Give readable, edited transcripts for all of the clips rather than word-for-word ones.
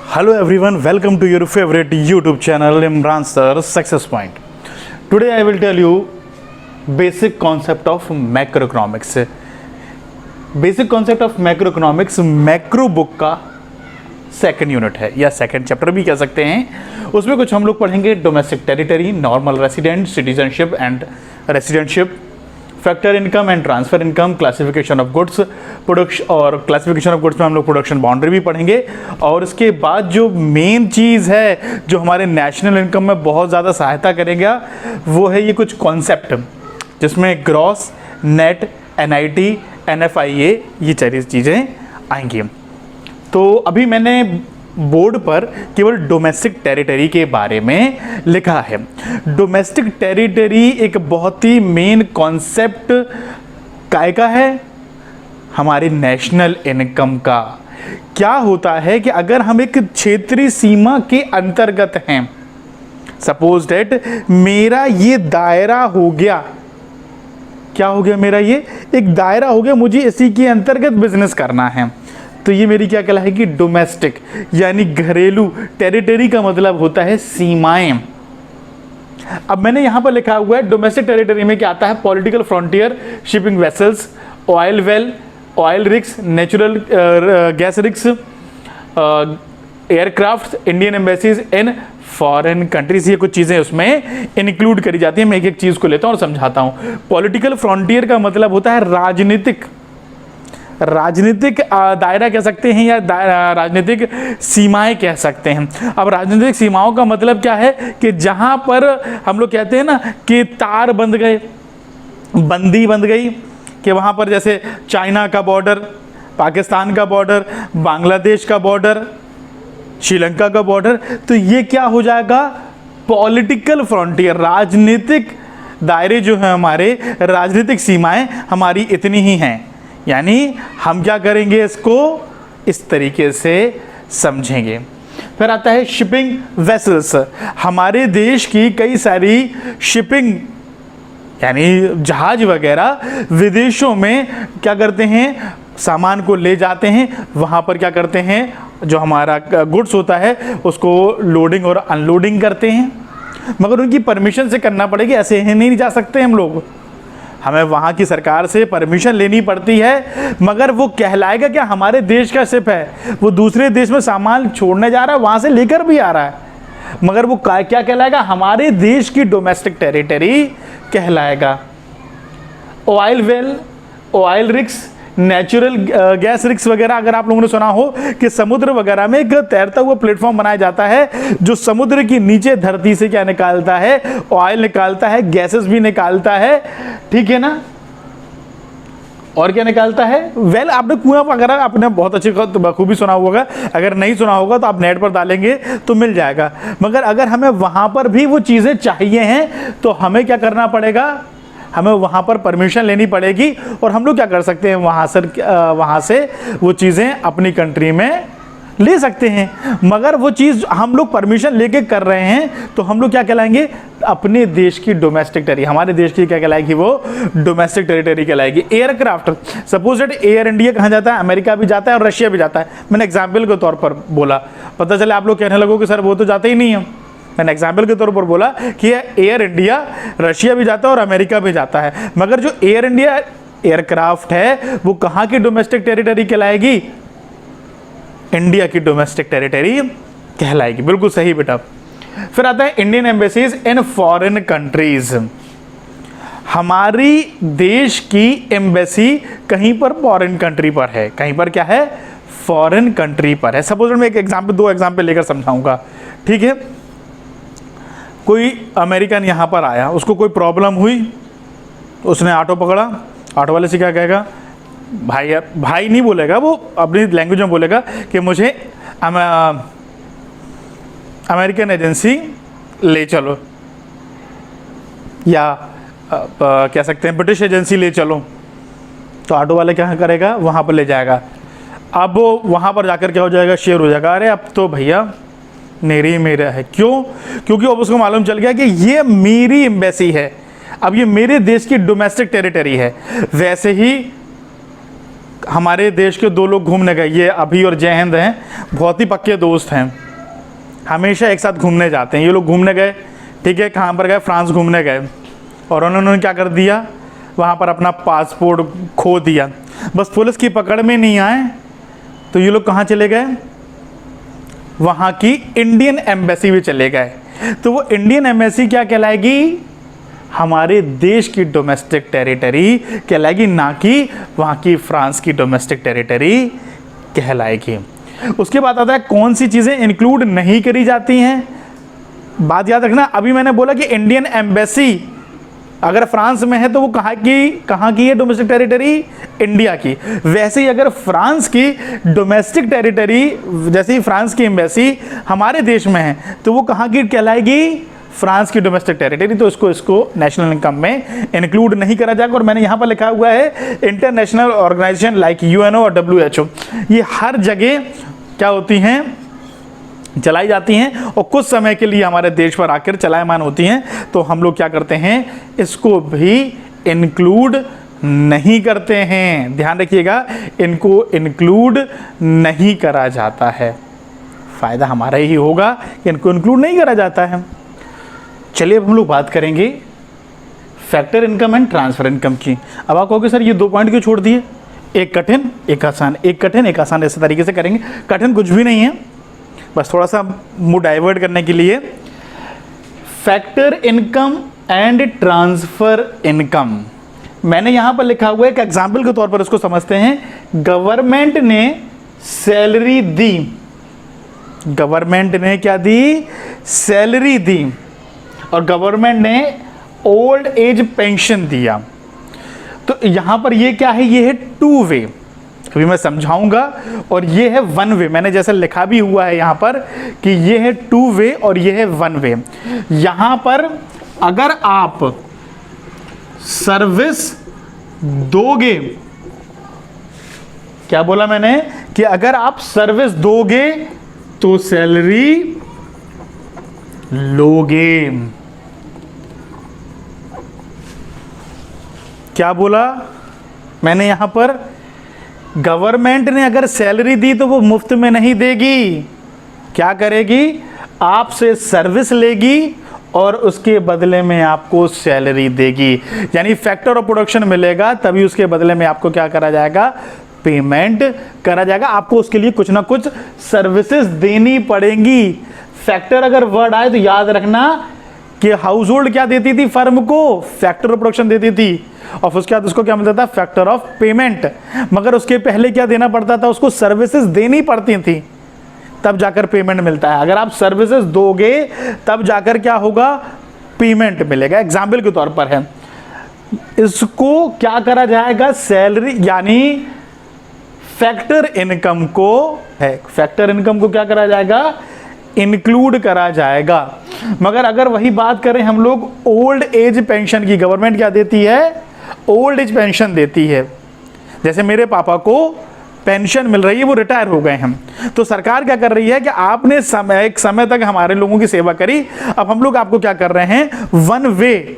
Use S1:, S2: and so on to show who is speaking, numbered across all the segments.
S1: Hello everyone, welcome to your favorite YouTube channel Imran Sir Success Point. Today I will tell you basic concept of macroeconomics. Basic concept of macroeconomics macro book का second unit है या second chapter भी कह सकते हैं। उसमें कुछ हम लोग पढ़ेंगे domestic territory, normal resident, citizenship and residentship, factor income and transfer income, classification of goods, production और क्लासिफिकेशन ऑफ गुड्स में हम लोग प्रोडक्शन बाउंड्री भी पढ़ेंगे। और इसके बाद जो मेन चीज़ है जो हमारे नेशनल इनकम में बहुत ज़्यादा सहायता करेगा वो है ये कुछ कॉन्सेप्ट, जिसमें ग्रॉस, नेट, NIT, NFIA ये सारी चीज़ें आएंगी। तो अभी मैंने बोर्ड पर केवल डोमेस्टिक टेरिटरी के बारे में लिखा है। डोमेस्टिक टेरिटरी एक बहुत ही मेन कॉन्सेप्ट काय का है, हमारी नेशनल इनकम का। क्या होता है कि अगर हम एक क्षेत्रीय सीमा के अंतर्गत हैं, सपोज डेट मेरा ये दायरा हो गया, क्या हो गया, मेरा ये एक दायरा हो गया, मुझे इसी के अंतर्गत बिजनेस करना है, तो ये मेरी क्या कहलाएगी, डोमेस्टिक यानी घरेलू। टेरिटरी का मतलब होता है सीमाएं। अब मैंने यहां पर लिखा हुआ है डोमेस्टिक टेरिटरी में क्या आता है, political frontier, shipping vessels, oil well, oil rigs, natural gas rigs, aircraft, Indian embassies in foreign countries, ये कुछ चीज़ें उसमें इंक्लूड करी जाती हैं। मैं एक एक चीज़ को लेता हूं और समझाता हूं। पॉलिटिकल फ्रंटियर का मतलब होता है राजनीतिक दायरा कह सकते हैं या राजनीतिक सीमाएं कह सकते हैं। अब राजनीतिक सीमाओं का मतलब क्या है कि जहां पर हम लोग कहते हैं ना कि तार बंध गए, बंदी बंध गई, कि वहां पर जैसे चाइना का बॉर्डर, पाकिस्तान का बॉर्डर, बांग्लादेश का बॉर्डर, श्रीलंका का बॉर्डर, तो ये क्या हो जाएगा, पॉलिटिकल फ्रंटियर। राजनीतिक दायरे जो है हमारे, राजनीतिक सीमाएं हमारी इतनी ही हैं, यानी हम क्या करेंगे, इसको इस तरीके से समझेंगे। फिर आता है शिपिंग वेसल्स। हमारे देश की कई सारी शिपिंग यानी जहाज वगैरह विदेशों में क्या करते हैं, सामान को ले जाते हैं, वहाँ पर क्या करते हैं, जो हमारा गुड्स होता है उसको लोडिंग और अनलोडिंग करते हैं, मगर उनकी परमिशन से करना पड़ेगी, ऐसे ही नहीं जा सकते हम लोग, हमें वहाँ की सरकार से परमिशन लेनी पड़ती है। मगर वो कहलाएगा क्या, हमारे देश का शिप है, वो दूसरे देश में सामान छोड़ने जा रहा है, वहाँ से लेकर भी आ रहा है, मगर वो क्या कहलाएगा, हमारे देश की डोमेस्टिक टेरिटरी कहलाएगा। Oil well, oil rigs, natural gas rigs वगैरह, अगर आप लोगों ने सुना हो कि समुद्र वगैरह में एक तैरता हुआ प्लेटफॉर्म बनाया जाता है जो समुद्र की नीचे धरती से क्या निकालता है, ऑयल निकालता है, गैसेस भी निकालता है, ठीक है ना, और क्या निकालता है, वेल आपने कुआं वगैरह आपने बहुत अच्छी बखूबी सुना होगा, अगर नहीं सुना होगा तो आप नेट पर डालेंगे तो मिल जाएगा। मगर अगर हमें वहां पर भी वो चीजें चाहिए हैं तो हमें क्या करना पड़ेगा, हमें वहाँ पर परमिशन लेनी पड़ेगी, और हम लोग क्या कर सकते हैं, वहाँ से वो चीज़ें अपनी कंट्री में ले सकते हैं। मगर वो चीज़ हम लोग परमिशन लेके कर रहे हैं तो हम लोग क्या कहलाएंगे, अपने देश की डोमेस्टिक टेरिटरी, हमारे देश की क्या कहलाएगी, वो डोमेस्टिक टेरिटरी कहलाएगी। Aircraft, suppose that Air India कहाँ जाता है, अमेरिका भी जाता है और रशिया भी जाता है। मैंने एग्जाम्पल के तौर पर बोला, पता चले आप लोग कहने लगो कि सर वो तो जाते ही नहीं है, मैंने एग्जाम्पल के तौर पर बोला कि एयर इंडिया रशिया भी जाता है और अमेरिका भी जाता है, मगर जो एयर इंडिया एयरक्राफ्ट है वो कहाँ की डोमेस्टिक टेरिटरी कहलाएगी, इंडिया की डोमेस्टिक टेरिटरी कहलाएगी। बिल्कुल सही बेटा। फिर आता है Indian embassies in foreign countries. हमारी देश की एम्बेसी कहीं पर फॉरेन कंट्री पर है, कहीं पर क्या है, फॉरेन कंट्री पर है। सपोज मैं एक एग्जाम्पल, दो एग्जाम्पल लेकर समझाऊंगा, ठीक है। कोई अमेरिकन यहाँ पर आया, उसको कोई प्रॉब्लम हुई, उसने ऑटो पकड़ा, ऑटो वाले से क्या कहेगा, भाई, भाई नहीं बोलेगा, वो अपनी लैंग्वेज में बोलेगा कि मुझे अमेरिकन एजेंसी ले चलो, या कह सकते हैं ब्रिटिश एजेंसी ले चलो, तो ऑटो वाले क्या करेगा, वहाँ पर ले जाएगा। अब वो वहाँ पर जाकर क्या हो जाएगा, शेयर हो जाएगा, अरे अब तो भैया मेरी मेरा है, क्यों, क्योंकि अब उसको मालूम चल गया कि ये मेरी एम्बेसी है, अब ये मेरे देश की डोमेस्टिक टेरिटरी है। वैसे ही हमारे देश के दो लोग घूमने गए, ये अभी और जय हिंद हैं, बहुत ही पक्के दोस्त हैं, हमेशा एक साथ घूमने जाते हैं। ये लोग घूमने गए, ठीक है, कहाँ पर गए, फ्रांस घूमने गए, और उन्होंने क्या कर दिया, वहाँ पर अपना पासपोर्ट खो दिया। बस पुलिस की पकड़ में नहीं आए तो ये लोग कहाँ चले गए, वहाँ की इंडियन एम्बेसी भी चले गए। तो वो इंडियन एम्बेसी क्या कहलाएगी, हमारे देश की डोमेस्टिक टेरिटरी कहलाएगी, ना कि वहाँ की फ्रांस की डोमेस्टिक टेरिटरी कहलाएगी। उसके बाद आता है कौन सी चीज़ें इंक्लूड नहीं करी जाती हैं। बात याद रखना, अभी मैंने बोला कि इंडियन एम्बेसी अगर फ्रांस में है तो वो कहाँ की है डोमेस्टिक टेरिटरी, इंडिया की। वैसे ही अगर फ्रांस की डोमेस्टिक टेरिटरी, जैसे ही फ्रांस की एम्बेसी हमारे देश में है तो वो कहाँ की कहलाएगी, फ्रांस की डोमेस्टिक टेरिटरी। तो इसको नेशनल इनकम में इंक्लूड नहीं करा जाएगा। और मैंने यहाँ पर लिखा हुआ है इंटरनेशनल ऑर्गेनाइजेशन लाइक यूएनओ और WHO, ये हर जगह क्या होती हैं, चलाई जाती हैं और कुछ समय के लिए हमारे देश पर आकर चलायमान होती हैं। तो हम लोग क्या करते हैं, इसको भी इंक्लूड नहीं करते हैं। ध्यान रखिएगा, इनको इंक्लूड नहीं करा जाता है। फ़ायदा हमारा ही होगा कि इनको इंक्लूड नहीं करा जाता है। चलिए अब हम लोग बात करेंगे factor income and transfer income की। अब आप कहोगे सर ये 2 पॉइंट क्यों छोड़ दिए, एक कठिन एक आसान, एक कठिन एक आसान, ऐसे तरीके से करेंगे। कठिन कुछ भी नहीं है, बस थोड़ा सा मुंह डाइवर्ट करने के लिए। Factor income and transfer income, मैंने यहां पर लिखा हुआ है, एक एग्जाम्पल के तौर पर इसको समझते हैं। गवर्नमेंट ने सैलरी दी, गवर्नमेंट ने क्या दी, सैलरी दी, और गवर्नमेंट ने ओल्ड एज पेंशन दिया। तो यहां पर ये क्या है, ये है 2 वे, अभी मैं समझाऊंगा, और ये है 1 वे। मैंने जैसे लिखा भी हुआ है यहां पर कि ये है 2 वे और ये है 1 वे। यहां पर अगर आप सर्विस दोगे, क्या बोला मैंने, कि अगर आप सर्विस दोगे तो सैलरी लोगे। क्या बोला मैंने यहां पर, गवर्नमेंट ने अगर सैलरी दी तो वो मुफ्त में नहीं देगी, क्या करेगी, आपसे सर्विस लेगी और उसके बदले में आपको सैलरी देगी। यानी फैक्टर ऑफ प्रोडक्शन मिलेगा तभी उसके बदले में आपको क्या करा जाएगा, पेमेंट करा जाएगा। आपको उसके लिए कुछ ना कुछ सर्विसेज देनी पड़ेंगी। फैक्टर अगर वर्ड आए तो याद रखना कि हाउस होल्ड क्या देती थी फर्म को, फैक्टर ऑफ प्रोडक्शन देती थी, और उसके बाद उसको क्या मिलता था, फैक्टर ऑफ पेमेंट। मगर उसके पहले क्या देना पड़ता था, उसको सर्विसेज देनी पड़ती थी, तब जाकर पेमेंट मिलता है। अगर आप सर्विसेज दोगे तब जाकर क्या होगा, पेमेंट मिलेगा। एग्जाम्पल के तौर पर है, इसको क्या करा जाएगा, सैलरी, यानी फैक्टर इनकम को है, फैक्टर इनकम को क्या करा जाएगा, इंक्लूड करा जाएगा। मगर अगर वही बात करें हम लोग ओल्ड एज पेंशन की, गवर्नमेंट क्या देती है, ओल्ड एज पेंशन देती है। जैसे मेरे पापा को पेंशन मिल रही है, वो रिटायर हो गए हैं, तो सरकार क्या कर रही है कि आपने एक समय तक हमारे लोगों की सेवा करी, अब हम लोग आपको क्या कर रहे हैं, 1 वे,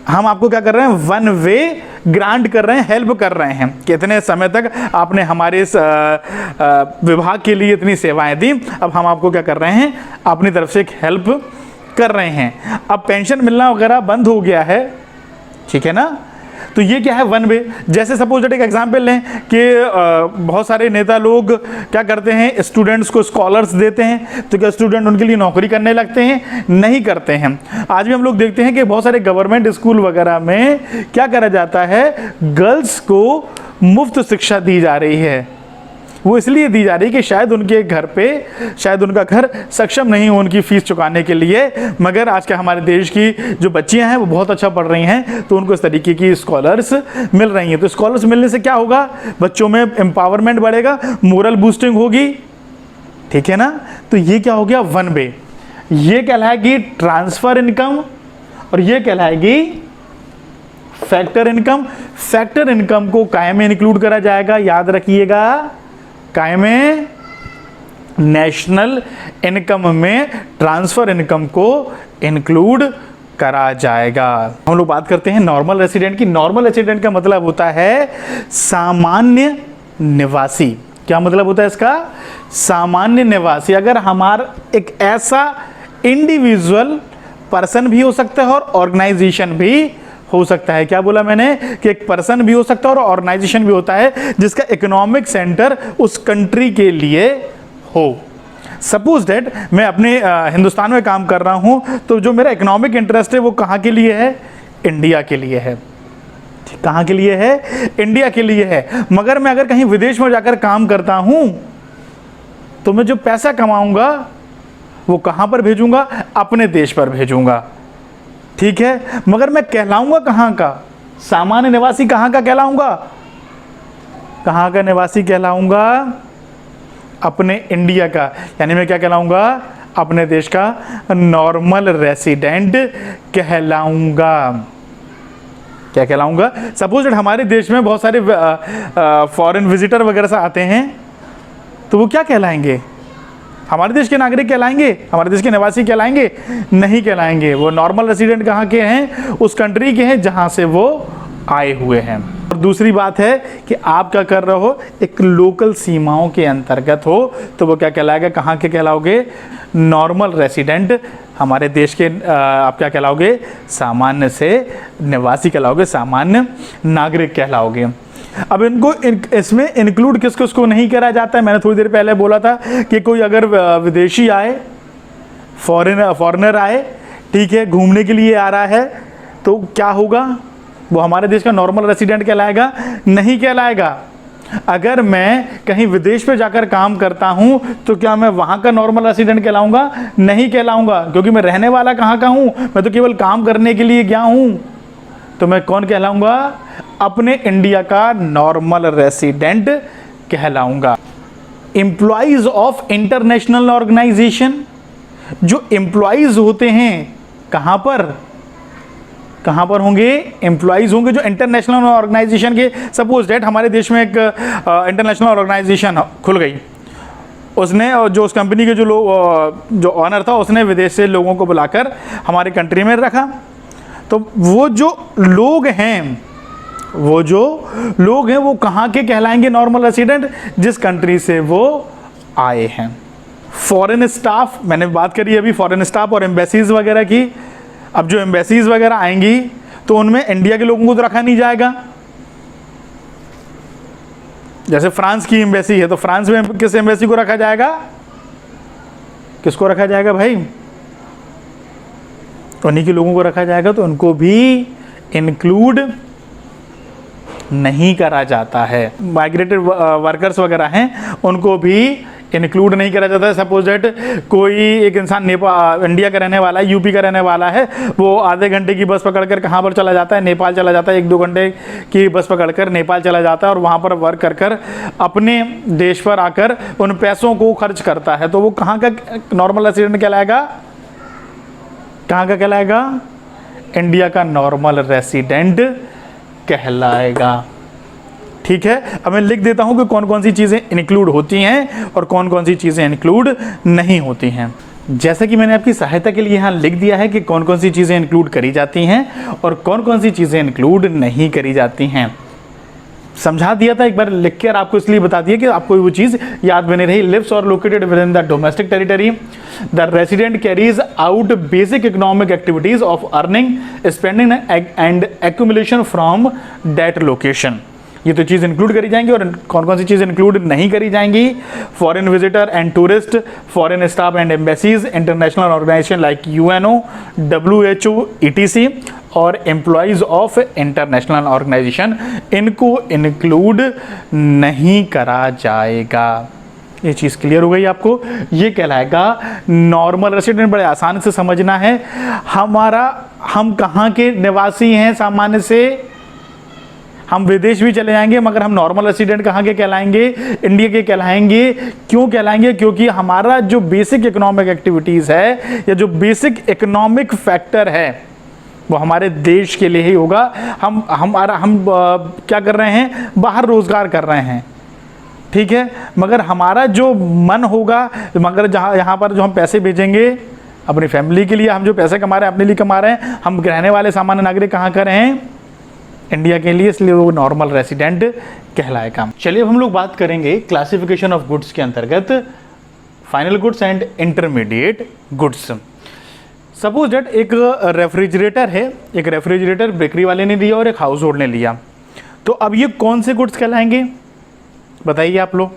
S1: हम आपको क्या कर रहे हैं, 1 वे ग्रांट कर रहे हैं, हेल्प कर रहे हैं कि इतने समय तक आपने हमारे इस विभाग के लिए इतनी सेवाएं दी, अब हम आपको क्या कर रहे हैं, अपनी तरफ से एक हेल्प कर रहे हैं। अब पेंशन मिलना वगैरह बंद हो गया है, ठीक है ना, तो ये क्या है, 1 वे। जैसे सपोज एक एग्जांपल लें कि बहुत सारे नेता लोग क्या करते हैं, स्टूडेंट्स को स्कॉलर्स देते हैं, तो क्या स्टूडेंट उनके लिए नौकरी करने लगते हैं, नहीं करते हैं। आज भी हम लोग देखते हैं कि बहुत सारे गवर्नमेंट स्कूल वगैरह में क्या करा जाता है, गर्ल्स को मुफ्त शिक्षा दी जा रही है। वो इसलिए दी जा रही है कि शायद उनके घर पे, शायद उनका घर सक्षम नहीं हो उनकी फीस चुकाने के लिए, मगर आज के हमारे देश की जो बच्चियां हैं वो बहुत अच्छा पढ़ रही हैं, तो उनको इस तरीके की स्कॉलर्स मिल रही हैं। तो स्कॉलर्स मिलने से क्या होगा, बच्चों में एम्पावरमेंट बढ़ेगा, मोरल बूस्टिंग होगी, ठीक है ना। तो ये क्या हो गया, 1 वे। ये कहलाएगी ट्रांसफर इनकम और ये कहलाएगी फैक्टर इनकम। फैक्टर इनकम को काय में इंक्लूड करा जाएगा, याद रखिएगा, काय में, नेशनल इनकम में। ट्रांसफर इनकम को इंक्लूड करा जाएगा। हम लोग बात करते हैं नॉर्मल रेसिडेंट की। नॉर्मल रेसिडेंट का मतलब होता है सामान्य निवासी। क्या मतलब होता है इसका? सामान्य निवासी। अगर हमारा एक ऐसा इंडिविजुअल पर्सन भी हो सकता है और ऑर्गेनाइजेशन भी हो सकता है। क्या बोला मैंने? कि एक पर्सन भी हो सकता है और ऑर्गेनाइजेशन भी होता है जिसका इकोनॉमिक सेंटर उस कंट्री के लिए हो। सपोज दैट मैं अपने हिंदुस्तान में काम कर रहा हूं, तो जो मेरा इकोनॉमिक इंटरेस्ट है वो कहाँ के लिए है? इंडिया के लिए है। कहाँ के लिए है? इंडिया के लिए है। मगर मैं अगर कहीं विदेश में जाकर काम करता हूं तो मैं जो पैसा कमाऊंगा वो कहाँ पर भेजूंगा? अपने देश पर भेजूंगा। ठीक है, मगर मैं कहलाऊंगा कहाँ का? सामान्य निवासी कहाँ का कहलाऊंगा? कहाँ का निवासी कहलाऊंगा? अपने इंडिया का। यानी मैं क्या कहलाऊंगा? अपने देश का नॉर्मल रेसिडेंट कहलाऊंगा। क्या कहलाऊंगा? सपोज दैट हमारे देश में बहुत सारे फॉरेन विजिटर वगैरह से आते हैं, तो वो क्या कहलाएंगे? हमारे देश के नागरिक कहलाएंगे? हमारे देश के निवासी कहलाएंगे? नहीं कहलाएंगे। वो नॉर्मल रेसिडेंट कहाँ के हैं? उस कंट्री के हैं जहाँ से वो आए हुए हैं। और दूसरी बात है कि आप क्या कर रहे हो? एक लोकल सीमाओं के अंतर्गत हो, तो वो क्या कहलाएगा? कहाँ के कहलाओगे? Normal resident. हमारे देश के आप क्या कहलाओगे? सामान्य से निवासी कहलाओगे, सामान्य नागरिक कहलाओगे। अब इनको इसमें इंक्लूड किस किसको नहीं करा जाता है? मैंने थोड़ी देर पहले बोला था कि कोई अगर विदेशी आए, फॉरेनर आए, ठीक है, घूमने के लिए आ रहा है, तो क्या होगा? वो हमारे देश का नॉर्मल रेसिडेंट कहलाएगा? नहीं कहलाएगा। अगर मैं कहीं विदेश में जाकर काम करता हूं तो क्या मैं वहां का नॉर्मल रेसिडेंट कहलाऊंगा? नहीं कहलाऊंगा, क्योंकि मैं रहने वाला कहां का हूं? मैं तो केवल काम करने के लिए गया हूं। तो मैं कौन कहलाऊंगा? अपने इंडिया का नॉर्मल रेसिडेंट कहलाऊंगा। एम्प्लॉइज ऑफ इंटरनेशनल ऑर्गेनाइजेशन, जो एम्प्लॉइज होते हैं कहां पर होंगे? एम्प्लॉइज होंगे जो इंटरनेशनल ऑर्गेनाइजेशन के। सपोज दैट हमारे देश में एक इंटरनेशनल ऑर्गेनाइजेशन खुल गई, उसने जो उस कंपनी के जो ऑनर था, उसने विदेश से लोगों को बुलाकर हमारे कंट्री में रखा। तो वो जो लोग हैं वो कहाँ के कहलाएंगे? नॉर्मल रेसिडेंट, जिस कंट्री से वो आए हैं। फॉरेन स्टाफ, मैंने बात करी अभी फॉरेन स्टाफ और एम्बेसीज वगैरह की। अब जो एम्बेसीज वगैरह आएंगी तो उनमें इंडिया के लोगों को तो रखा नहीं जाएगा। जैसे फ्रांस की एम्बेसी है, तो फ्रांस में किस एम्बेसी को रखा जाएगा? किसको रखा जाएगा भाई? उन्हीं के लोगों को रखा जाएगा। तो उनको भी इंक्लूड नहीं करा जाता है। माइग्रेटेड वर्कर्स वगैरह हैं, उनको भी इंक्लूड नहीं करा जाता है। सपोज दैट कोई एक इंसान इंडिया का रहने वाला है, यूपी का रहने वाला है, वो आधे घंटे की बस पकड़कर कहाँ पर चला जाता है? नेपाल चला जाता है। 1-2 घंटे की बस पकड़कर नेपाल चला जाता है और वहाँ पर वर्क कर अपने देश पर आकर उन पैसों को खर्च करता है। तो वो कहाँ का नॉर्मल रेसिडेंट कहलाएगा? कहाँ का कहलाएगा? इंडिया का नॉर्मल रेसिडेंट कहलाएगा। ठीक है, अब मैं लिख देता हूं कि कौन कौन सी चीज़ें इंक्लूड होती हैं और कौन कौन सी चीज़ें इंक्लूड नहीं होती हैं। जैसा कि मैंने आपकी सहायता के लिए यहाँ लिख दिया है कि कौन कौन सी चीज़ें इंक्लूड करी जाती हैं और कौन कौन सी चीज़ें इंक्लूड नहीं करी जाती हैं। समझा दिया था, एक बार लिख कर आपको इसलिए बता दिया कि आपको वो चीज़ याद बनी रही। लिव्स और located with in the domestic territory, the resident carries out basic economic activities of earning, spending and accumulation from that location. ये तो चीज़ इंक्लूड करी जाएंगी। और कौन कौन सी चीज़ इंक्लूड नहीं करी जाएंगी? Foreign visitor and tourist, foreign staff and embassies, international organization like UNO, WHO, ETC और एम्प्लॉइज ऑफ इंटरनेशनल ऑर्गेनाइजेशन, इनको इंक्लूड नहीं करा जाएगा। ये चीज़ क्लियर हो गई आपको? ये कहलाएगा नॉर्मल रेसिडेंट। बड़े आसान से समझना है। हम कहाँ के निवासी हैं? सामान्य से हम विदेश भी चले जाएंगे, मगर हम नॉर्मल रेसिडेंट कहाँ के कहलाएंगे? इंडिया के कहलाएंगे। क्यों कहलाएंगे? क्योंकि हमारा जो बेसिक इकोनॉमिक एक्टिविटीज़ है या जो बेसिक इकोनॉमिक फैक्टर है वो हमारे देश के लिए ही होगा। हम क्या कर रहे हैं? बाहर रोजगार कर रहे हैं, ठीक है, मगर हमारा जो मन होगा, मगर यहाँ पर जो हम पैसे भेजेंगे अपनी फैमिली के लिए हम जो पैसे कमा रहे हैं अपने लिए कमा रहे हैं, हम रहने वाले सामान्य नागरिक कहाँ कर रहे हैं, इंडिया के लिए, इसलिए वो नॉर्मल रेसिडेंट कहलाएगा। चलिए अब हम लोग बात करेंगे क्लासिफिकेशन ऑफ गुड्स के अंतर्गत final goods and intermediate goods. Suppose that एक रेफ्रिजरेटर है, एक रेफ्रिजरेटर बेकरी वाले ने लिया और एक हाउस होल्ड ने लिया, तो अब ये कौन से गुड्स कहलाएंगे बताइए आप लोग।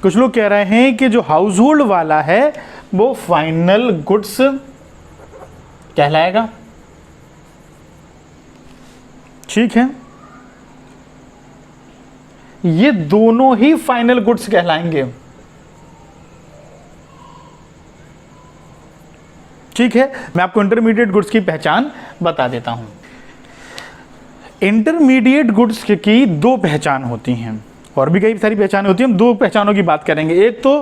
S1: कुछ लोग कह रहे हैं कि जो हाउस होल्ड वाला है वो फाइनल गुड्स कहलाएगा, ठीक है, ये दोनों ही फाइनल गुड्स कहलाएंगे, ठीक है। मैं आपको इंटरमीडिएट गुड्स की पहचान बता देता हूं। इंटरमीडिएट गुड्स की दो पहचान होती हैं, और भी कई सारी पहचान होती हैं, हम दो पहचानों की बात करेंगे। एक तो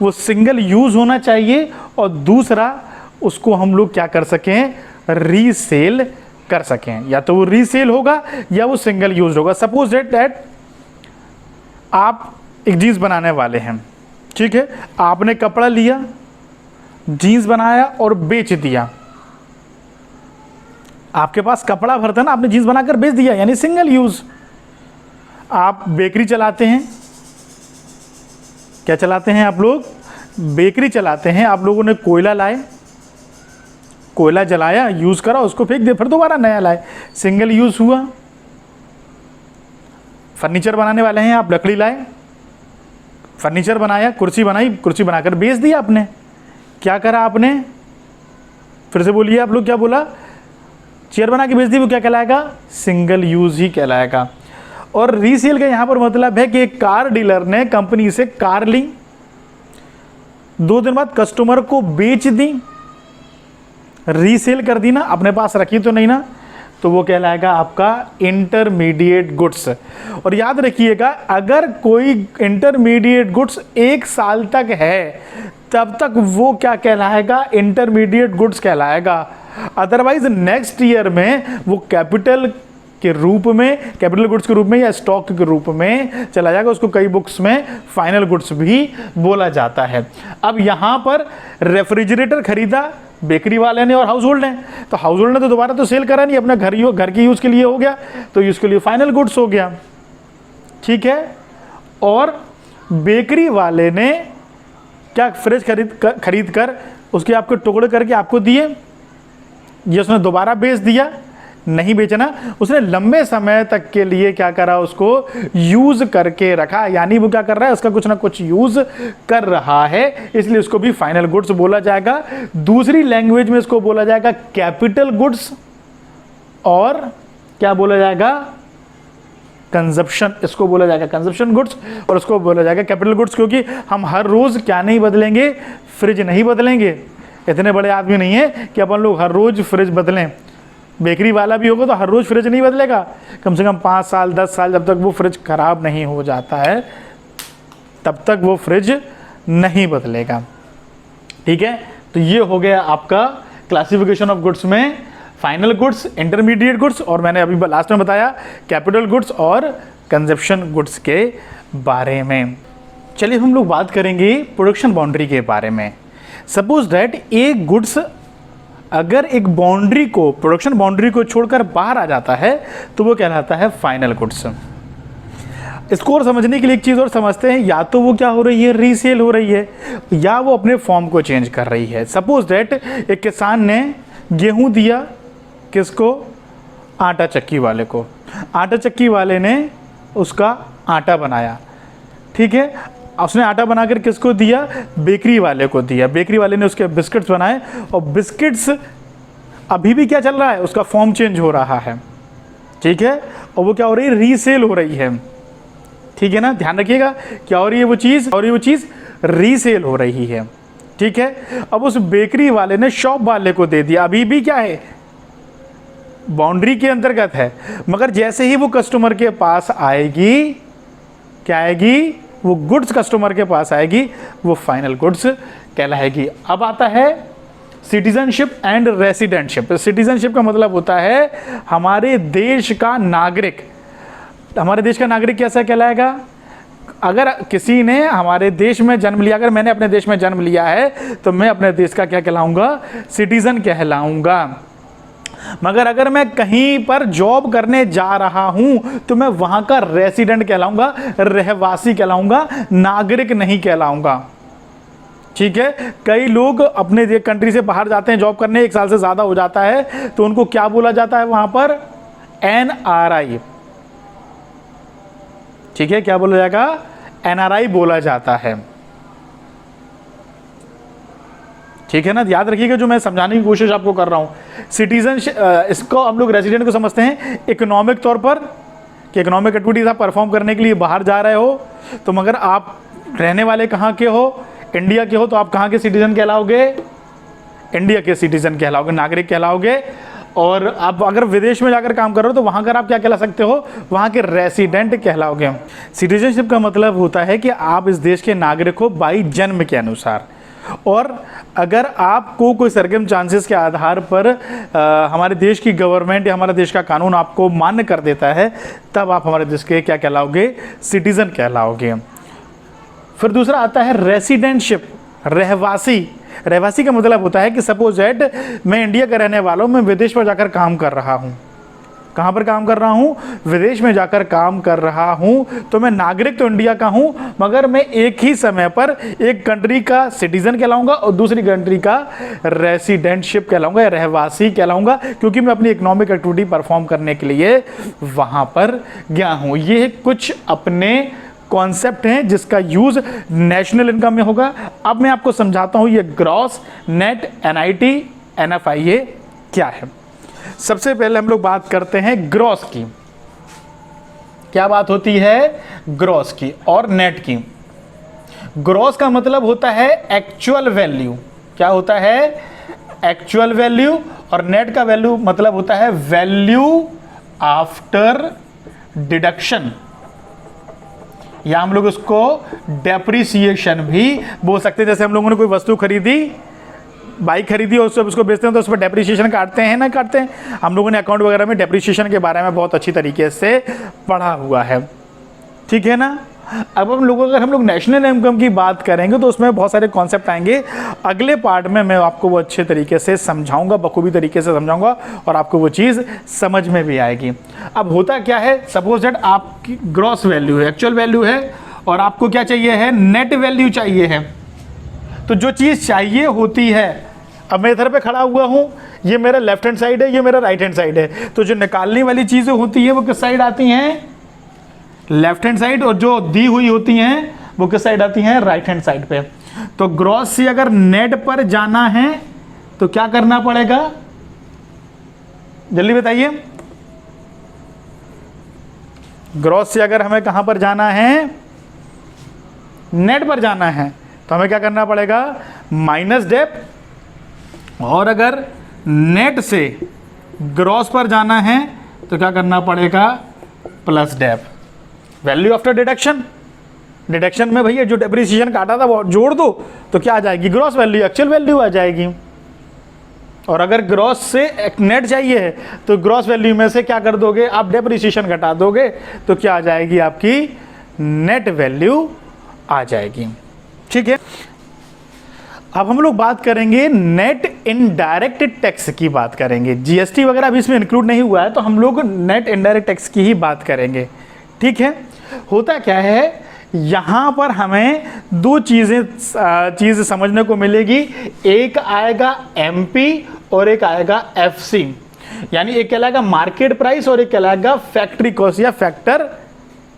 S1: वो सिंगल यूज होना चाहिए और दूसरा उसको हम लोग क्या कर सकें, रीसेल कर सकें, या तो वो रीसेल होगा या वो सिंगल यूज होगा। सपोज दैट आप एक जीन्स बनाने वाले हैं, ठीक है, आपने कपड़ा लिया, जीन्स बनाया और बेच दिया, आपके पास कपड़ा भर था ना, आपने जीन्स बनाकर बेच दिया, यानी सिंगल यूज। आप बेकरी चलाते हैं, क्या चलाते हैं आप लोग, बेकरी चलाते हैं, आप लोगों ने कोयला लाए, कोयला जलाया, यूज करा, उसको फेंक दिया, फिर दोबारा नया लाए, सिंगल यूज हुआ। फर्नीचर बनाने वाले हैं, आप लकड़ी लाए, फर्नीचर बनाया, कुर्सी बनाई, कुर्सी बनाकर बेच दिया आपने, क्या करा आपने, फिर से बोलिए आप लोग, क्या बोला, चेयर बना के बेच दी, वो क्या कहलाएगा, सिंगल यूज ही कहलाएगा। और रीसेल का यहां पर मतलब है कि एक कार डीलर ने कंपनी से कार ली, 2 दिन बाद कस्टमर को बेच दी, रीसेल कर दी ना, अपने पास रखी तो नहीं ना, तो वो कहलाएगा आपका इंटरमीडिएट गुड्स। और याद रखिएगा, अगर कोई इंटरमीडिएट गुड्स 1 साल तक है तब तक वो क्या कहलाएगा, इंटरमीडिएट गुड्स कहलाएगा। अदरवाइज नेक्स्ट ईयर में वो कैपिटल के रूप में, कैपिटल गुड्स के रूप में या स्टॉक के रूप में चला जाएगा। उसको कई बुक्स में फाइनल गुड्स भी बोला जाता है। अब यहां पर रेफ्रिजरेटर खरीदा बेकरी वाले ने और हाउस होल्ड ने, तो हाउस होल्ड ने तो दोबारा तो सेल करा नहीं, अपना घर के यूज के लिए हो गया, तो यूज के लिए फाइनल गुड्स हो गया, ठीक है। और बेकरी वाले ने क्या, फ्रिज खरीद कर उसके आपको टुकड़े करके आपको दिए, ये उसने दोबारा बेच दिया, नहीं बेचना, उसने लंबे समय तक के लिए क्या करा, उसको यूज करके रखा, यानी वो क्या कर रहा है, उसका कुछ ना कुछ यूज कर रहा है, इसलिए उसको भी फाइनल गुड्स बोला जाएगा। दूसरी लैंग्वेज में इसको बोला जाएगा कैपिटल गुड्स, और क्या बोला जाएगा, कंजप्शन, इसको बोला जाएगा कंजप्शन गुड्स, और उसको बोला जाएगा कैपिटल गुड्स, क्योंकि हम हर रोज क्या नहीं बदलेंगे, फ्रिज नहीं बदलेंगे, इतने बड़े आदमी नहीं है कि अपन लोग हर रोज फ्रिज बदलें। बेकरी वाला भी होगा तो हर रोज फ्रिज नहीं बदलेगा, कम से कम 5 साल 10 साल, जब तक वो फ्रिज खराब नहीं हो जाता है तब तक वो फ्रिज नहीं बदलेगा, ठीक है। तो ये हो गया आपका क्लासिफिकेशन ऑफ गुड्स में फाइनल गुड्स, इंटरमीडिएट गुड्स, और मैंने अभी लास्ट में बताया कैपिटल गुड्स और कंजप्शन गुड्स के बारे में। चलिए हम लोग बात करेंगे प्रोडक्शन बाउंड्री के बारे में। सपोज दैट एक गुड्स अगर एक बाउंड्री को, प्रोडक्शन बाउंड्री को छोड़कर बाहर आ जाता है तो वो कहलाता है फाइनल गुड्स। इसको और समझने के लिए एक चीज़ और समझते हैं, या तो वो क्या हो रही है, रीसेल हो रही है, या वो अपने फॉर्म को चेंज कर रही है। सपोज दैट एक किसान ने गेहूं दिया किसको, आटा चक्की वाले को, आटा चक्की वाले ने उसका आटा बनाया, ठीक है, उसने आटा बनाकर किसको दिया, बेकरी वाले को दिया, बेकरी वाले ने उसके बिस्किट्स बनाए, और बिस्किट्स अभी भी क्या चल रहा है, उसका फॉर्म चेंज हो रहा है, ठीक है, और वो क्या हो रही है, रीसेल हो रही है, ठीक है ना, ध्यान रखिएगा, क्या हो रही है वो चीज़, और ये वो चीज़ रीसेल हो रही है, ठीक है। अब उस बेकरी वाले ने शॉप वाले को दे दिया, अभी भी क्या है, बाउंड्री के अंतर्गत है, मगर जैसे ही वो कस्टमर के पास आएगी, क्या आएगी, वो गुड्स कस्टमर के पास आएगी, वो फाइनल गुड्स कहलाएगी। अब आता है सिटीजनशिप एंड रेसिडेंटशिप। सिटीजनशिप का मतलब होता है हमारे देश का नागरिक। हमारे देश का नागरिक कैसा कहलाएगा, अगर किसी ने हमारे देश में जन्म लिया, अगर मैंने अपने देश में जन्म लिया है तो मैं अपने देश का क्या कहलाऊंगा? सिटीजन कहलाऊंगा। मगर अगर मैं कहीं पर जॉब करने जा रहा हूं तो मैं वहां का रेसिडेंट कहलाऊंगा, रहवासी कहलाऊंगा, नागरिक नहीं कहलाऊंगा। ठीक है, कई लोग अपने कंट्री से बाहर जाते हैं जॉब करने, 1 साल से ज्यादा हो जाता है, तो उनको क्या बोला जाता है वहां पर? NRI। ठीक है, क्या बोला जाएगा? NRI बोला जाता है। ठीक है ना, याद रखिएगा जो मैं समझाने की कोशिश आपको कर रहा हूं। सिटीजनशिप, इसको हम लोग रेसिडेंट को समझते हैं इकोनॉमिक तौर पर, कि इकोनॉमिक एक्टिविटीज आप परफॉर्म करने के लिए बाहर जा रहे हो, तो मगर आप रहने वाले कहाँ के हो? इंडिया के हो, तो आप कहाँ के सिटीजन कहलाओगे? इंडिया के सिटीजन कहलाओगे, नागरिक कहलाओगे। और आप अगर विदेश में जाकर काम कर रहे हो तो वहां कर आप क्या कहला सकते हो? वहां के रेसिडेंट कहलाओगे। सिटीजनशिप का मतलब होता है कि आप इस देश के नागरिक हो बाई जन्म के अनुसार, और अगर आपको कोई सर्कमस्टांसेस के आधार पर हमारे देश की गवर्नमेंट या हमारे देश का कानून आपको मान्य कर देता है, तब आप हमारे देश के क्या कहलाओगे? सिटीजन कहलाओगे। फिर दूसरा आता है रेसिडेंटशिप, रहवासी। रहवासी का मतलब होता है कि सपोज दैट मैं इंडिया का रहने वाला हूं, मैं विदेश में जाकर काम कर रहा हूं। कहां पर काम कर रहा हूं? विदेश में जाकर काम कर रहा हूं, तो मैं नागरिक तो इंडिया का हूं, मगर मैं एक ही समय पर एक कंट्री का सिटीजन कहलाऊंगा और दूसरी कंट्री का रेसिडेंटशिप कहलाऊंगा या रहवासी कहलाऊंगा, क्योंकि मैं अपनी इकोनॉमिक एक्टिविटी परफॉर्म करने के लिए वहां पर गया हूं। ये कुछ अपने कॉन्सेप्ट हैं जिसका यूज नेशनल इनकम में होगा। अब मैं आपको समझाता हूं ये ग्रॉस, नेट, NIT, NFIA क्या है। सबसे पहले हम लोग बात करते हैं ग्रॉस की। क्या बात होती है? ग्रॉस की और नेट की। ग्रॉस का मतलब होता है एक्चुअल वैल्यू। क्या होता है? Actual value. और नेट का वैल्यू मतलब होता है वैल्यू आफ्टर डिडक्शन, या हम लोग उसको डेप्रिसिएशन भी बोल सकते हैं। जैसे हम लोगों ने कोई वस्तु खरीदी, बाइक खरीदी और उसको बेचते हैं तो उस पर डेप्रिसिएशन काटते हैं ना काटते हैं? हम लोगों ने अकाउंट वगैरह में डेप्रिसिएशन के बारे में बहुत अच्छी तरीके से पढ़ा हुआ है। ठीक है ना। अब हम लोग अगर हम लोग नेशनल इनकम की बात करेंगे तो उसमें बहुत सारे कॉन्सेप्ट आएंगे। अगले पार्ट में मैं आपको वो अच्छे तरीके से समझाऊंगा, बखूबी तरीके से समझाऊंगा और आपको वो चीज़ समझ में भी आएगी। अब होता क्या है, सपोज दैट आपकी ग्रॉस वैल्यू है, एक्चुअल वैल्यू है, और आपको क्या चाहिए है? नेट वैल्यू चाहिए है। तो जो चीज़ चाहिए होती है, अब मैं इधर पे खड़ा हुआ हूँ, ये मेरा लेफ्ट हैंड साइड है, ये मेरा राइट हैंड साइड है, तो जो निकालने वाली चीज़ें होती है वो किस साइड आती हैं? Left hand side. और जो दी हुई होती हैं वो किस साइड आती हैं? राइट हैंड साइड पे। तो ग्रॉस से अगर नेट पर जाना है तो क्या करना पड़ेगा? जल्दी बताइए। ग्रॉस से अगर हमें कहां पर जाना है? नेट पर जाना है, तो हमें क्या करना पड़ेगा? Minus depth. और अगर नेट से ग्रॉस पर जाना है तो क्या करना पड़ेगा? Plus depth. Value after deduction. Deduction में भैया जो डेप्रिसिएशन काटा था वो जोड़ दो तो क्या आ जाएगी? ग्रॉस वैल्यू, एक्चुअल वैल्यू आ जाएगी। और अगर ग्रॉस से नेट चाहिए है तो ग्रॉस वैल्यू में से क्या कर दोगे आप? डेप्रिसिएशन घटा दोगे तो क्या आ जाएगी? आपकी नेट वैल्यू आ जाएगी। ठीक है। अब हम लोग बात करेंगे नेट इनडायरेक्ट टैक्स की बात करेंगे। जीएसटी वगैरह अभी इसमें इंक्लूड नहीं हुआ है, तो हम लोग नेट इनडायरेक्ट टैक्स की ही बात करेंगे। ठीक है। होता क्या है, यहाँ पर हमें दो चीज़ समझने को मिलेगी। एक आएगा एमपी और एक आएगा एफसी, यानी एक कहलाएगा मार्केट प्राइस और एक कहलाएगा फैक्ट्री कॉस्ट या फैक्टर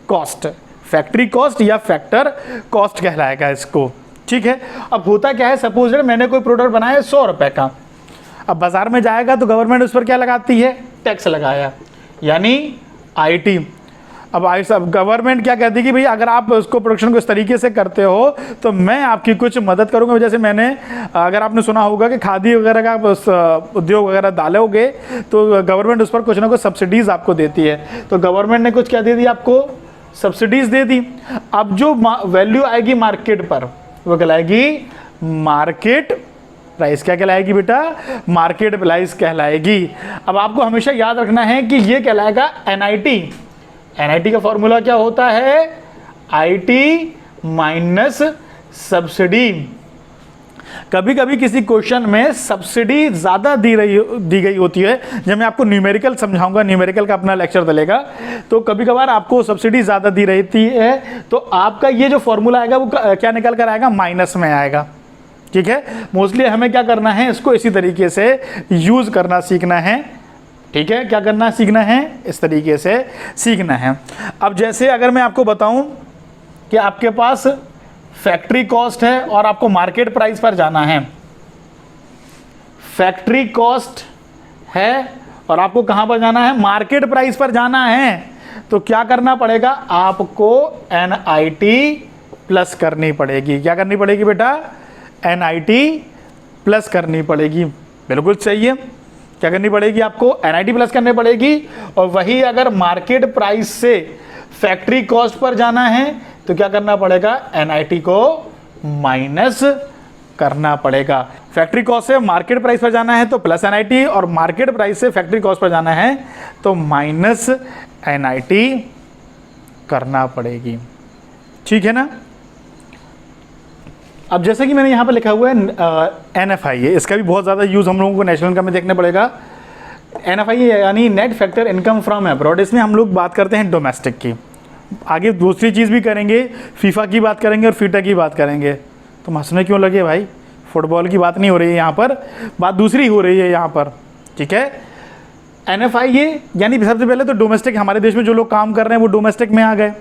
S1: कॉस्ट। फैक्ट्री कॉस्ट या फैक्टर कॉस्ट कहलाएगा इसको। ठीक है। अब होता क्या है, सपोज मैंने कोई प्रोडक्ट बनाया 100 रुपये का, अब बाजार में जाएगा तो गवर्नमेंट उस पर क्या लगाती है? टैक्स लगाया, यानी आईटी। अब गवर्नमेंट क्या कहती है कि भाई अगर आप उसको प्रोडक्शन को इस तरीके से करते हो तो मैं आपकी कुछ मदद करूंगा। जैसे मैंने, अगर आपने सुना होगा कि खादी वगैरह का उद्योग वगैरह डालोगे तो गवर्नमेंट उस पर कुछ ना कुछ सब्सिडीज आपको देती है। तो गवर्नमेंट ने कुछ क्या दे दी आपको? सब्सिडीज दे दी। अब जो वैल्यू आएगी मार्केट पर वो कहलाएगी मार्केट प्राइस। क्या कहलाएगी बेटा? मार्केट प्राइस कहलाएगी। अब आपको हमेशा याद रखना है कि ये कहलाएगा एनआईटी। एनआईटी का फॉर्मूला क्या होता है? IT minus subsidy. कभी कभी किसी क्वेश्चन में सब्सिडी ज़्यादा दी गई होती है, जब मैं आपको न्यूमेरिकल समझाऊंगा, न्यूमेरिकल का अपना लेक्चर चलेगा, तो कभी कभार आपको सब्सिडी ज़्यादा दी रहती है, तो आपका ये जो फॉर्मूला आएगा वो क्या निकल कर आएगा, माइनस में आएगा। ठीक है, मोस्टली हमें क्या करना है, इसको इसी तरीके से यूज़ करना सीखना है। ठीक है, क्या करना सीखना है, इस तरीके से सीखना है। अब जैसे अगर मैं आपको बताऊं कि आपके पास फैक्ट्री कॉस्ट है और आपको मार्केट प्राइस पर जाना है, फैक्ट्री कॉस्ट है और आपको कहां पर जाना है, मार्केट प्राइस पर जाना है, तो क्या करना पड़ेगा, आपको NIT प्लस करनी पड़ेगी। क्या करनी पड़ेगी बेटा, NIT प्लस करनी पड़ेगी। बिल्कुल सही है, क्या करनी पड़ेगी, आपको NIT प्लस करनी पड़ेगी। और वही अगर मार्केट प्राइस से फैक्ट्री कॉस्ट पर जाना है तो क्या करना पड़ेगा, NIT को माइनस करना पड़ेगा। फैक्ट्री कॉस्ट से मार्केट प्राइस पर जाना है तो प्लस NIT, और मार्केट प्राइस से फैक्ट्री कॉस्ट पर जाना है तो माइनस NIT करना पड़ेगी। ठीक है ना। अब जैसे कि मैंने यहाँ पर लिखा हुआ है NFIA, इसका भी बहुत ज़्यादा यूज़ हम लोगों को नेशनल इनकम में देखने पड़ेगा। NFIA यानी net factor income from abroad, इसमें हम लोग बात करते हैं डोमेस्टिक की। आगे दूसरी चीज़ भी करेंगे, फीफा की बात करेंगे और फीटा की बात करेंगे। तो हंसने क्यों लगे भाई, फुटबॉल की बात नहीं हो रही है यहाँ पर, बात दूसरी हो रही है यहाँ पर। ठीक है, NFIA यानी सबसे पहले तो डोमेस्टिक, हमारे देश में जो लोग काम कर रहे हैं वो डोमेस्टिक में आ गए।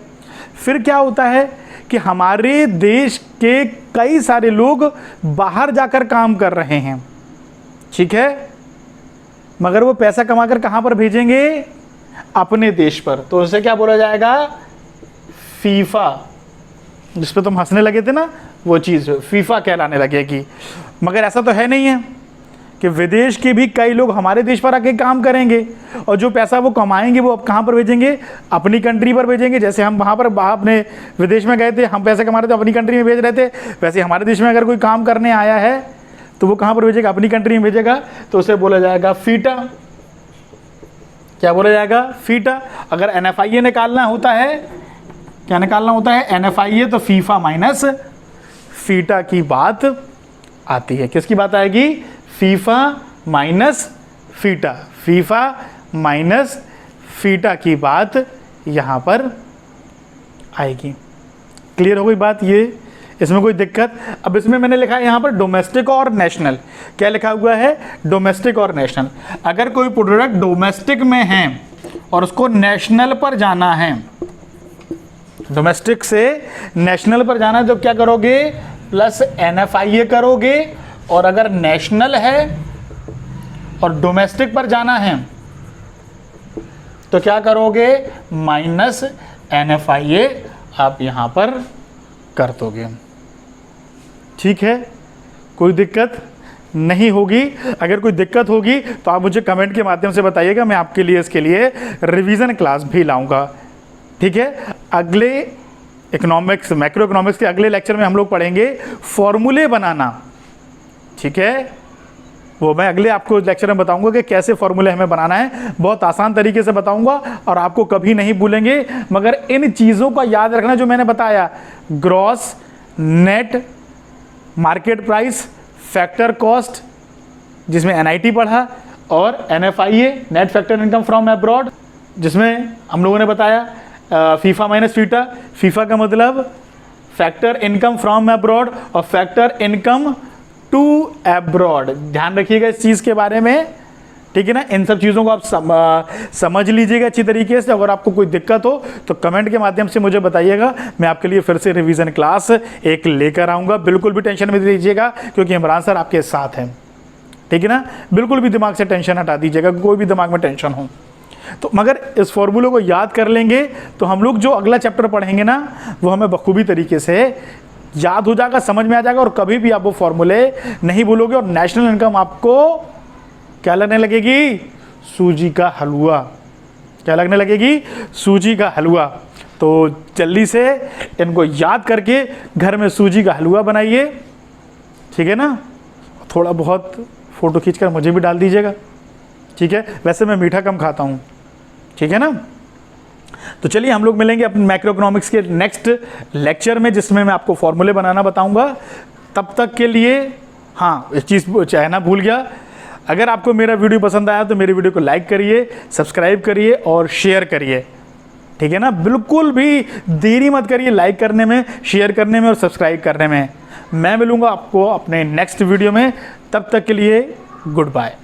S1: फिर क्या होता है कि हमारे देश के कई सारे लोग बाहर जाकर काम कर रहे हैं। ठीक है, मगर वो पैसा कमाकर कहाँ पर भेजेंगे, अपने देश पर, तो उसे क्या बोला जाएगा, फीफा। जिस पे तुम हंसने लगे थे ना, वो चीज़ फीफा कहलाने लगेगी। मगर ऐसा तो है नहीं है कि विदेश के भी कई लोग हमारे देश पर आके काम करेंगे और जो पैसा वो कमाएंगे वो अब कहाँ पर भेजेंगे, अपनी कंट्री पर भेजेंगे। जैसे हम वहाँ पर अपने विदेश में गए थे, हम पैसे कमा रहे थे, अपनी कंट्री में भेज रहे थे, वैसे हमारे देश में अगर कोई काम करने आया है तो वो कहाँ पर भेजेगा, अपनी कंट्री में भेजेगा, तो उसे बोला जाएगा फीटा। क्या बोला जाएगा, फीटा। अगर NFIA निकालना होता है, क्या निकालना होता है, NFIA, तो फीफा माइनस फीटा की बात आती है। किसकी बात आएगी, FIFA minus FITA, FIFA minus FITA की बात यहाँ पर आएगी। क्लियर हो गई बात, ये इसमें कोई दिक्कत। अब इसमें मैंने लिखा है यहाँ पर डोमेस्टिक और नेशनल। क्या लिखा हुआ है, डोमेस्टिक और नेशनल। अगर कोई प्रोडक्ट डोमेस्टिक में है और उसको नेशनल पर जाना है, डोमेस्टिक से नेशनल पर जाना है, तो क्या करोगे, प्लस NFIA करोगे। और अगर नेशनल है और डोमेस्टिक पर जाना है तो क्या करोगे, माइनस NFIA आप यहां पर कर दोगे। ठीक है, कोई दिक्कत नहीं होगी। अगर कोई दिक्कत होगी तो आप मुझे कमेंट के माध्यम से बताइएगा, मैं आपके लिए इसके लिए रिवीजन क्लास भी लाऊंगा। ठीक है, अगले इकोनॉमिक्स, मैक्रो इकोनॉमिक्स के अगले लेक्चर में हम लोग पढ़ेंगे फॉर्मूले बनाना। ठीक है, वो मैं अगले आपको लेक्चर में बताऊंगा कि कैसे फॉर्मूले हमें बनाना है, बहुत आसान तरीके से बताऊंगा और आपको कभी नहीं भूलेंगे। मगर इन चीज़ों का याद रखना जो मैंने बताया, gross, net, market price, factor cost जिसमें NIT पढ़ा, और NFIA net factor income from abroad जिसमें हम लोगों ने बताया फीफा माइनस फीटा। फीफा का मतलब फैक्टर इनकम फ्रॉम अब्रॉड और फैक्टर इनकम टू अब्रॉड। ध्यान रखिएगा इस चीज़ के बारे में। ठीक है ना, इन सब चीज़ों को आप समझ लीजिएगा अच्छी तरीके से। अगर आपको कोई दिक्कत हो तो कमेंट के माध्यम से मुझे बताइएगा, मैं आपके लिए फिर से रिवीजन क्लास एक लेकर आऊँगा। बिल्कुल भी टेंशन मत लीजिएगा क्योंकि इमरान सर आपके साथ हैं। ठीक है ना, बिल्कुल भी दिमाग से टेंशन हटा दीजिएगा, कोई भी दिमाग में टेंशन हो तो। मगर इस फॉर्मूले को याद कर लेंगे तो हम लोग जो अगला चैप्टर पढ़ेंगे ना, वो हमें बखूबी तरीके से याद हो जाएगा, समझ में आ जाएगा और कभी भी आप वो फॉर्मूले नहीं भूलोगे। और नेशनल इनकम आपको क्या लगने लगेगी, सूजी का हलवा। क्या लगने लगेगी, सूजी का हलवा। तो जल्दी से इनको याद करके घर में सूजी का हलवा बनाइए। ठीक है ना, थोड़ा बहुत फ़ोटो खींचकर मुझे भी डाल दीजिएगा। ठीक है, वैसे मैं मीठा कम खाता हूँ। ठीक है ना, तो चलिए हम लोग मिलेंगे अपने मैक्रो इकोनॉमिक्स के नेक्स्ट लेक्चर में, जिसमें मैं आपको फॉर्मूले बनाना बताऊंगा। तब तक के लिए हाँ, इस चीज़ कहना भूल गया, अगर आपको मेरा वीडियो पसंद आया तो मेरे वीडियो को लाइक करिए, सब्सक्राइब करिए और शेयर करिए, ठीक है ना। बिल्कुल भी देरी मत करिए लाइक करने में, शेयर करने में और सब्सक्राइब करने में। मैं मिलूंगा आपको अपने नेक्स्ट वीडियो में, तब तक के लिए गुड बाय।